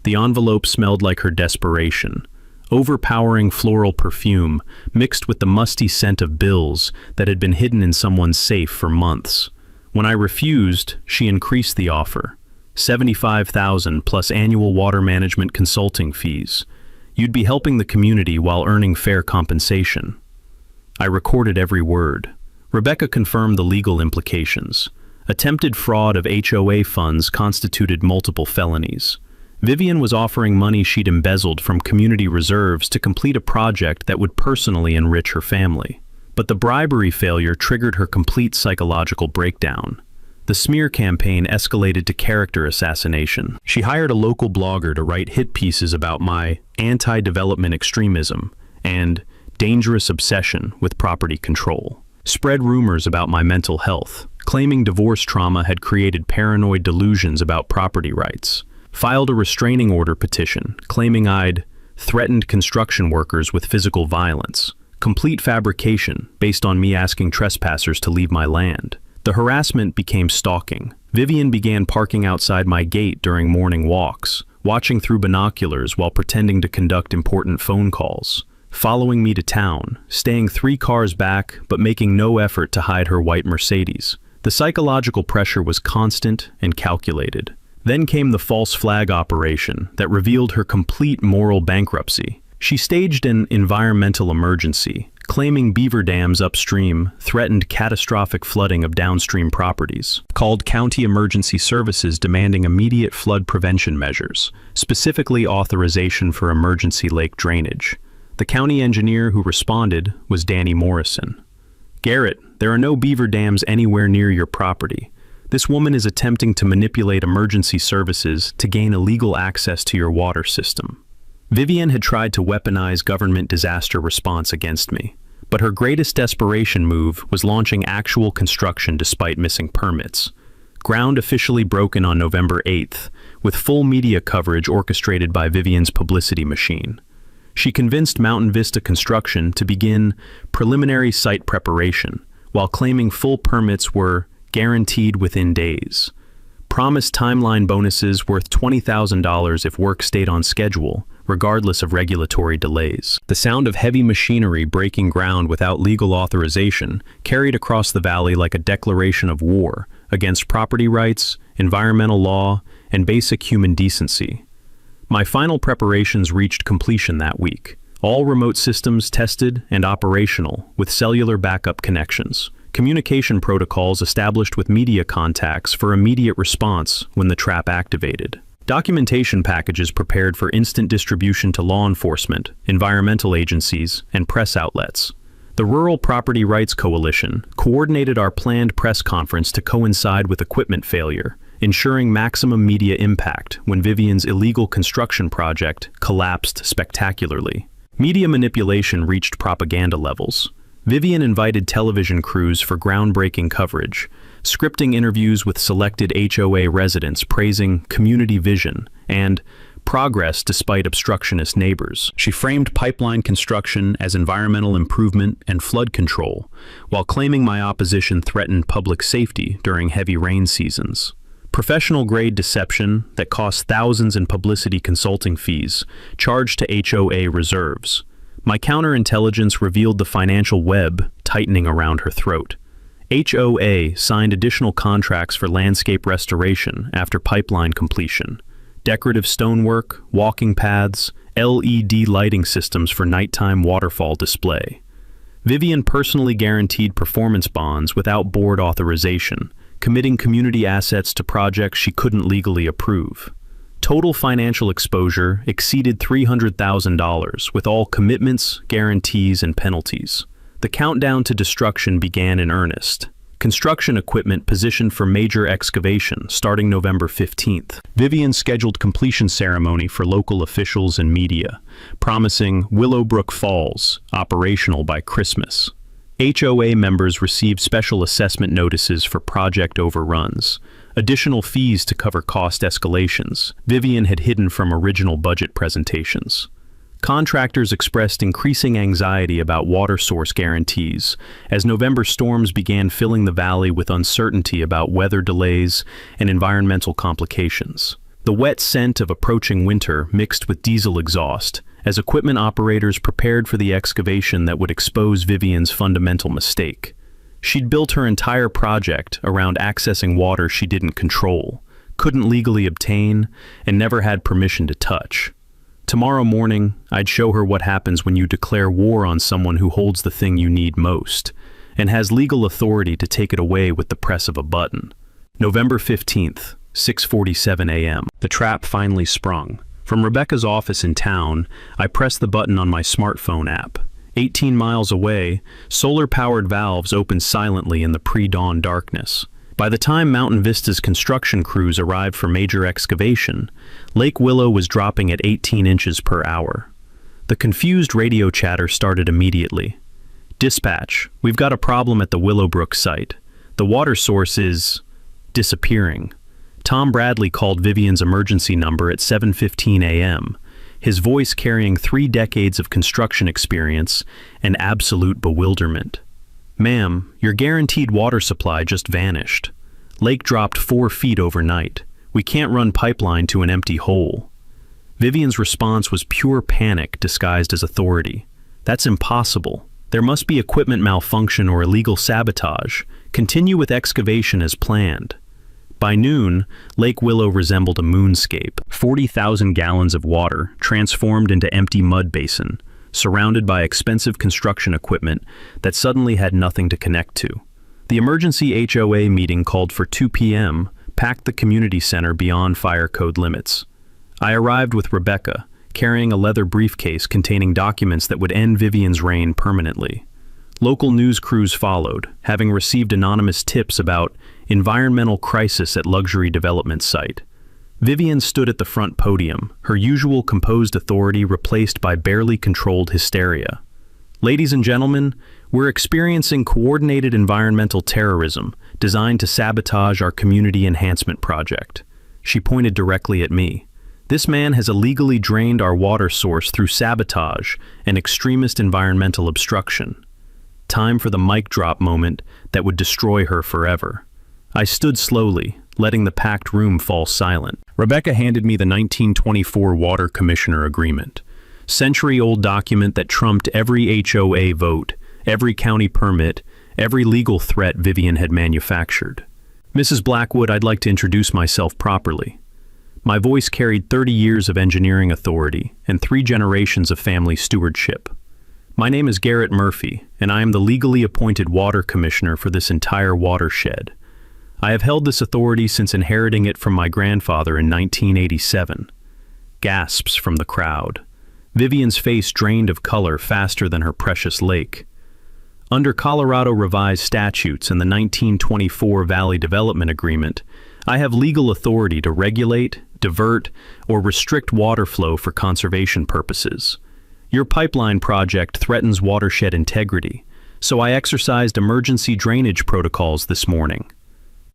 The envelope smelled like her desperation. Overpowering floral perfume mixed with the musty scent of bills that had been hidden in someone's safe for months. When I refused, she increased the offer. 75,000 plus annual water management consulting fees. You'd be helping the community while earning fair compensation. I recorded every word. Rebecca confirmed the legal implications. Attempted fraud of HOA funds constituted multiple felonies. Vivian was offering money she'd embezzled from community reserves to complete a project that would personally enrich her family. But the bribery failure triggered her complete psychological breakdown. The smear campaign escalated to character assassination. She hired a local blogger to write hit pieces about my anti-development extremism and dangerous obsession with property control. Spread rumors about my mental health, claiming divorce trauma had created paranoid delusions about property rights. Filed a restraining order petition, claiming I'd threatened construction workers with physical violence. Complete fabrication based on me asking trespassers to leave my land. The harassment became stalking. Vivian began parking outside my gate during morning walks, watching through binoculars while pretending to conduct important phone calls, following me to town, staying 3 cars back but making no effort to hide her white Mercedes. The psychological pressure was constant and calculated. Then came the false flag operation that revealed her complete moral bankruptcy. She staged an environmental emergency, claiming beaver dams upstream threatened catastrophic flooding of downstream properties. Called County Emergency Services demanding immediate flood prevention measures, specifically authorization for emergency lake drainage. The county engineer who responded was Danny Morrison. "Garrett, there are no beaver dams anywhere near your property. This woman is attempting to manipulate emergency services to gain illegal access to your water system." Vivian had tried to weaponize government disaster response against me, but her greatest desperation move was launching actual construction despite missing permits. Ground officially broken on November 8th, with full media coverage orchestrated by Vivian's publicity machine. She convinced Mountain Vista Construction to begin preliminary site preparation, while claiming full permits were guaranteed within days. Promised timeline bonuses worth $20,000 if work stayed on schedule, regardless of regulatory delays. The sound of heavy machinery breaking ground without legal authorization carried across the valley like a declaration of war against property rights, environmental law, and basic human decency. My final preparations reached completion that week. All remote systems tested and operational with cellular backup connections. communication protocols established with media contacts for immediate response when the trap activated. Documentation packages prepared for instant distribution to law enforcement, environmental agencies, and press outlets. The Rural Property Rights Coalition coordinated our planned press conference to coincide with equipment failure, ensuring maximum media impact when Vivian's illegal construction project collapsed spectacularly. Media manipulation reached propaganda levels. Vivian invited television crews for groundbreaking coverage, scripting interviews with selected HOA residents praising community vision and progress despite obstructionist neighbors. She framed pipeline construction as environmental improvement and flood control, while claiming my opposition threatened public safety during heavy rain seasons. Professional-grade deception that cost thousands in publicity consulting fees, charged to HOA reserves. My counterintelligence revealed the financial web tightening around her throat. HOA signed additional contracts for landscape restoration after pipeline completion, decorative stonework, walking paths, LED lighting systems for nighttime waterfall display. Vivian personally guaranteed performance bonds without board authorization, committing community assets to projects she couldn't legally approve. Total financial exposure exceeded $300,000 with all commitments, guarantees, and penalties. The countdown to destruction began in earnest. Construction equipment positioned for major excavation starting November 15th. Vivian scheduled completion ceremony for local officials and media, promising Willowbrook Falls operational by Christmas. HOA members received special assessment notices for project overruns, additional fees to cover cost escalations Vivian had hidden from original budget presentations. Contractors expressed increasing anxiety about water source guarantees as November storms began filling the valley with uncertainty about weather delays and environmental complications. The wet scent of approaching winter mixed with diesel exhaust as equipment operators prepared for the excavation that would expose Vivian's fundamental mistake. She'd built her entire project around accessing water she didn't control, couldn't legally obtain, and never had permission to touch. Tomorrow morning, I'd show her what happens when you declare war on someone who holds the thing you need most, and has legal authority to take it away with the press of a button. November 15th, 6:47 a.m. The trap finally sprung. From Rebecca's office in town, I pressed the button on my smartphone app. 18 miles away, solar-powered valves opened silently in the pre-dawn darkness. By the time Mountain Vista's construction crews arrived for major excavation, Lake Willow was dropping at 18 inches per hour. The confused radio chatter started immediately. "Dispatch, we've got a problem at the Willowbrook site. The water source is disappearing." Tom Bradley called Vivian's emergency number at 7:15 a.m., his voice carrying 3 decades of construction experience and absolute bewilderment. "Ma'am, your guaranteed water supply just vanished. Lake dropped 4 feet overnight. We can't run pipeline to an empty hole." Vivian's response was pure panic disguised as authority. "That's impossible. There must be equipment malfunction or illegal sabotage. Continue with excavation as planned." By noon, Lake Willow resembled a moonscape. 40,000 gallons of water transformed into empty mud basin, surrounded by expensive construction equipment that suddenly had nothing to connect to. The emergency HOA meeting called for 2 p.m. packed the community center beyond fire code limits. I arrived with Rebecca, carrying a leather briefcase containing documents that would end Vivian's reign permanently. Local news crews followed, having received anonymous tips about environmental crisis at luxury development site. Vivian stood at the front podium, her usual composed authority replaced by barely controlled hysteria. "Ladies and gentlemen, we're experiencing coordinated environmental terrorism designed to sabotage our community enhancement project." She pointed directly at me. "This man has illegally drained our water source through sabotage and extremist environmental obstruction." Time for the mic drop moment that would destroy her forever. I stood slowly, letting the packed room fall silent. Rebecca handed me the 1924 Water Commissioner Agreement, century-old document that trumped every HOA vote, every county permit, every legal threat Vivian had manufactured. "Mrs. Blackwood, I'd like to introduce myself properly." My voice carried 30 years of engineering authority and 3 generations of family stewardship. My name is Garrett Murphy, and I am the legally appointed water commissioner for this entire watershed. I have held this authority since inheriting it from my grandfather in 1987. Gasps from the crowd. Vivian's face drained of color faster than her precious lake. Under Colorado revised statutes and the 1924 Valley Development Agreement, I have legal authority to regulate, divert, or restrict water flow for conservation purposes. Your pipeline project threatens watershed integrity, so I exercised emergency drainage protocols this morning.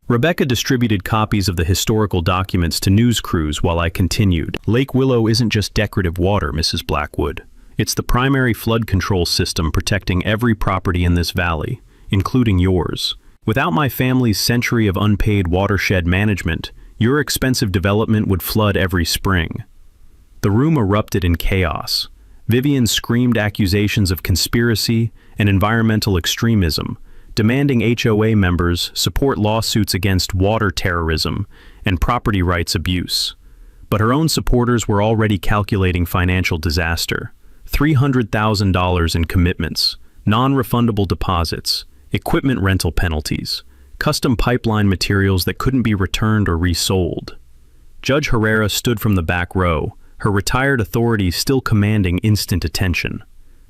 Rebecca distributed copies of the historical documents to news crews while I continued. Lake Willow isn't just decorative water, Mrs. Blackwood. It's the primary flood control system protecting every property in this valley, including yours. Without my family's century of unpaid watershed management, your expensive development would flood every spring. The room erupted in chaos. Vivian screamed accusations of conspiracy and environmental extremism, demanding HOA members support lawsuits against water terrorism and property rights abuse. But her own supporters were already calculating financial disaster. $300,000 in commitments, non-refundable deposits, equipment rental penalties, custom pipeline materials that couldn't be returned or resold. Judge Herrera stood from the back row, her retired authority still commanding instant attention.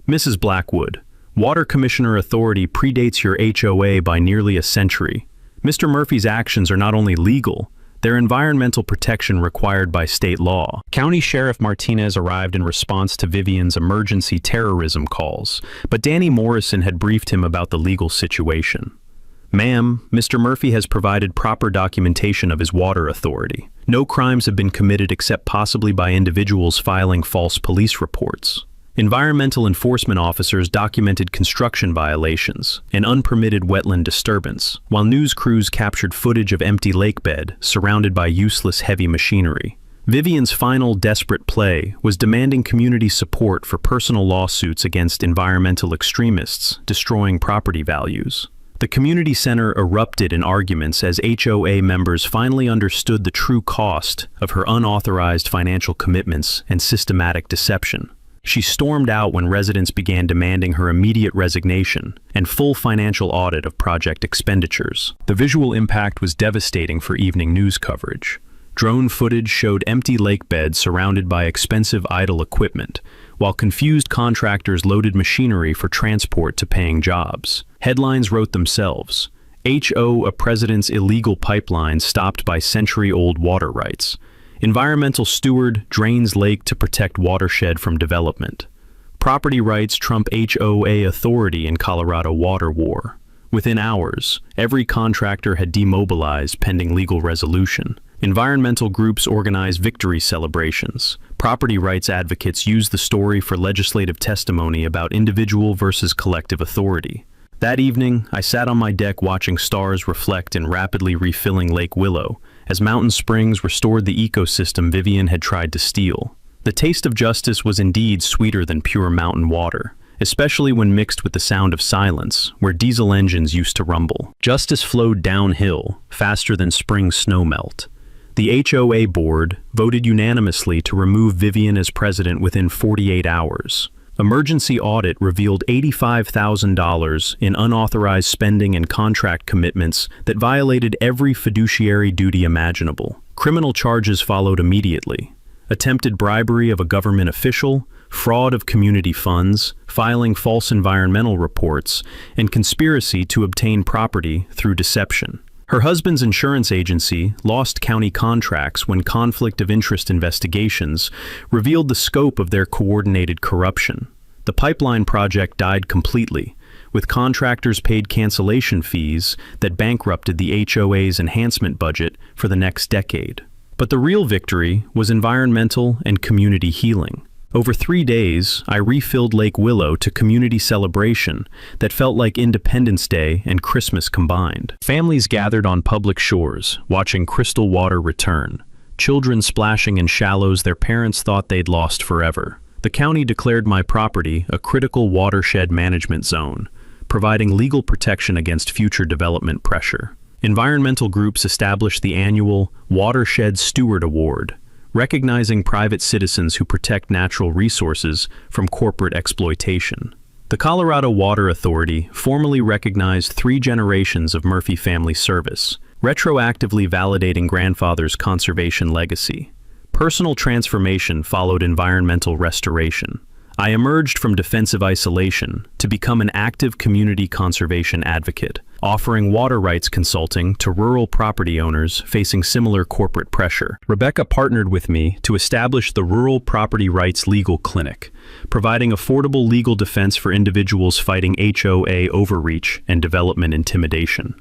Mrs. Blackwood, Water Commissioner authority predates your HOA by nearly a century. Mr. Murphy's actions are not only legal, they're environmental protection required by state law. County Sheriff Martinez arrived in response to Vivian's emergency terrorism calls, but Danny Morrison had briefed him about the legal situation. Ma'am, Mr. Murphy has provided proper documentation of his water authority. No crimes have been committed except possibly by individuals filing false police reports. Environmental enforcement officers documented construction violations and unpermitted wetland disturbance, while news crews captured footage of empty lakebed surrounded by useless heavy machinery. Vivian's final desperate play was demanding community support for personal lawsuits against environmental extremists destroying property values. The community center erupted in arguments as HOA members finally understood the true cost of her unauthorized financial commitments and systematic deception. She stormed out when residents began demanding her immediate resignation and full financial audit of project expenditures. The visual impact was devastating for evening news coverage. Drone footage showed empty lake beds surrounded by expensive idle equipment, while confused contractors loaded machinery for transport to paying jobs. Headlines wrote themselves. HO, a president's illegal pipeline stopped by century-old water rights. Environmental steward drains lake to protect watershed from development. Property rights trump HOA authority in Colorado water war. Within hours, every contractor had demobilized pending legal resolution. Environmental groups organized victory celebrations. Property rights advocates used the story for legislative testimony about individual versus collective authority. That evening, I sat on my deck watching stars reflect in rapidly refilling Lake Willow, as mountain springs restored the ecosystem Vivian had tried to steal. The taste of justice was indeed sweeter than pure mountain water, especially when mixed with the sound of silence, where diesel engines used to rumble. Justice flowed downhill, faster than spring snowmelt. The HOA board voted unanimously to remove Vivian as president within 48 hours. Emergency audit revealed $85,000 in unauthorized spending and contract commitments that violated every fiduciary duty imaginable. Criminal charges followed immediately. Attempted bribery of a government official, fraud of community funds, filing false environmental reports, and conspiracy to obtain property through deception. Her husband's insurance agency lost county contracts when conflict of interest investigations revealed the scope of their coordinated corruption. The pipeline project died completely, with contractors paid cancellation fees that bankrupted the HOA's enhancement budget for the next decade. But the real victory was environmental and community healing. Over 3 days, I refilled Lake Willow to community celebration that felt like Independence Day and Christmas combined. Families gathered on public shores, watching crystal water return. Children splashing in shallows their parents thought they'd lost forever. The county declared my property a critical watershed management zone, providing legal protection against future development pressure. Environmental groups established the annual Watershed Steward Award, recognizing private citizens who protect natural resources from corporate exploitation. The Colorado Water Authority formally recognized 3 generations of Murphy family service, retroactively validating grandfather's conservation legacy. Personal transformation followed environmental restoration. I emerged from defensive isolation to become an active community conservation advocate, offering water rights consulting to rural property owners facing similar corporate pressure. Rebecca partnered with me to establish the Rural Property Rights Legal Clinic, providing affordable legal defense for individuals fighting HOA overreach and development intimidation.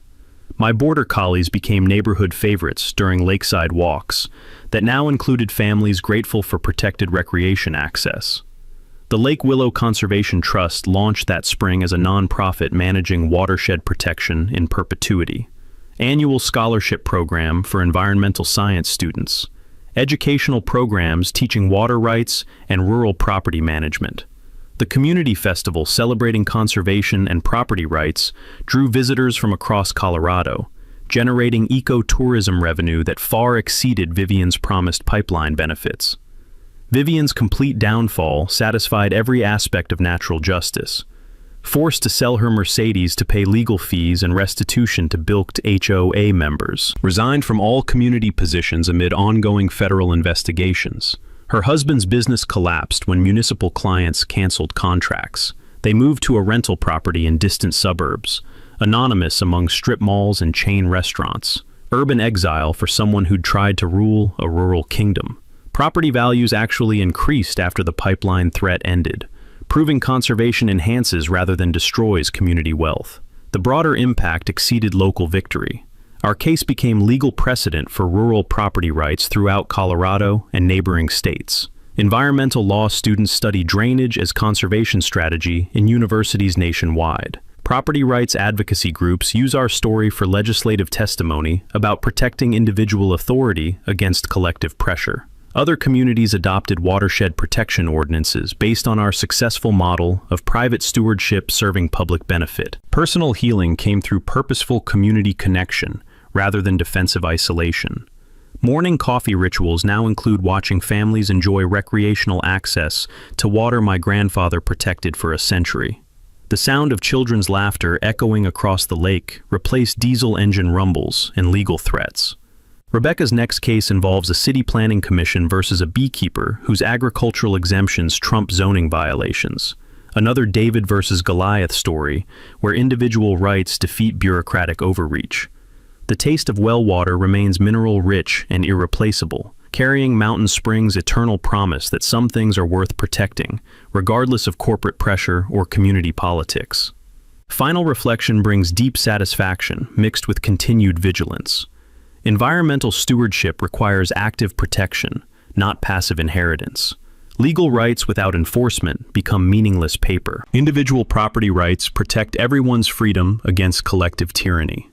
My border collies became neighborhood favorites during lakeside walks that now included families grateful for protected recreation access. The Lake Willow Conservation Trust launched that spring as a nonprofit managing watershed protection in perpetuity. Annual scholarship program for environmental science students. Educational programs teaching water rights and rural property management. The community festival celebrating conservation and property rights drew visitors from across Colorado, generating ecotourism revenue that far exceeded Vivian's promised pipeline benefits. Vivian's complete downfall satisfied every aspect of natural justice. Forced to sell her Mercedes to pay legal fees and restitution to bilked HOA members. Resigned from all community positions amid ongoing federal investigations. Her husband's business collapsed when municipal clients canceled contracts. They moved to a rental property in distant suburbs, anonymous among strip malls and chain restaurants. Urban exile for someone who'd tried to rule a rural kingdom. Property values actually increased after the pipeline threat ended, proving conservation enhances rather than destroys community wealth. The broader impact exceeded local victory. Our case became legal precedent for rural property rights throughout Colorado and neighboring states. Environmental law students study drainage as conservation strategy in universities nationwide. Property rights advocacy groups use our story for legislative testimony about protecting individual authority against collective pressure. Other communities adopted watershed protection ordinances based on our successful model of private stewardship serving public benefit. Personal healing came through purposeful community connection rather than defensive isolation. Morning coffee rituals now include watching families enjoy recreational access to water my grandfather protected for a century. The sound of children's laughter echoing across the lake replaced diesel engine rumbles and legal threats. Rebecca's next case involves a city planning commission versus a beekeeper whose agricultural exemptions trump zoning violations. Another David versus Goliath story where individual rights defeat bureaucratic overreach. The taste of well water remains mineral-rich and irreplaceable, carrying Mountain Springs' eternal promise that some things are worth protecting, regardless of corporate pressure or community politics. Final reflection brings deep satisfaction mixed with continued vigilance. Environmental stewardship requires active protection, not passive inheritance. Legal rights without enforcement become meaningless paper. Individual property rights protect everyone's freedom against collective tyranny.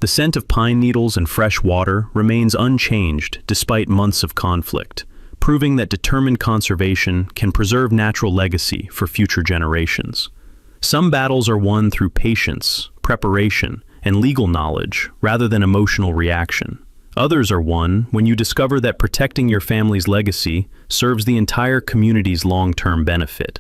The scent of pine needles and fresh water remains unchanged despite months of conflict, proving that determined conservation can preserve natural legacy for future generations. Some battles are won through patience, preparation, and legal knowledge rather than emotional reaction. Others are won when you discover that protecting your family's legacy serves the entire community's long-term benefit.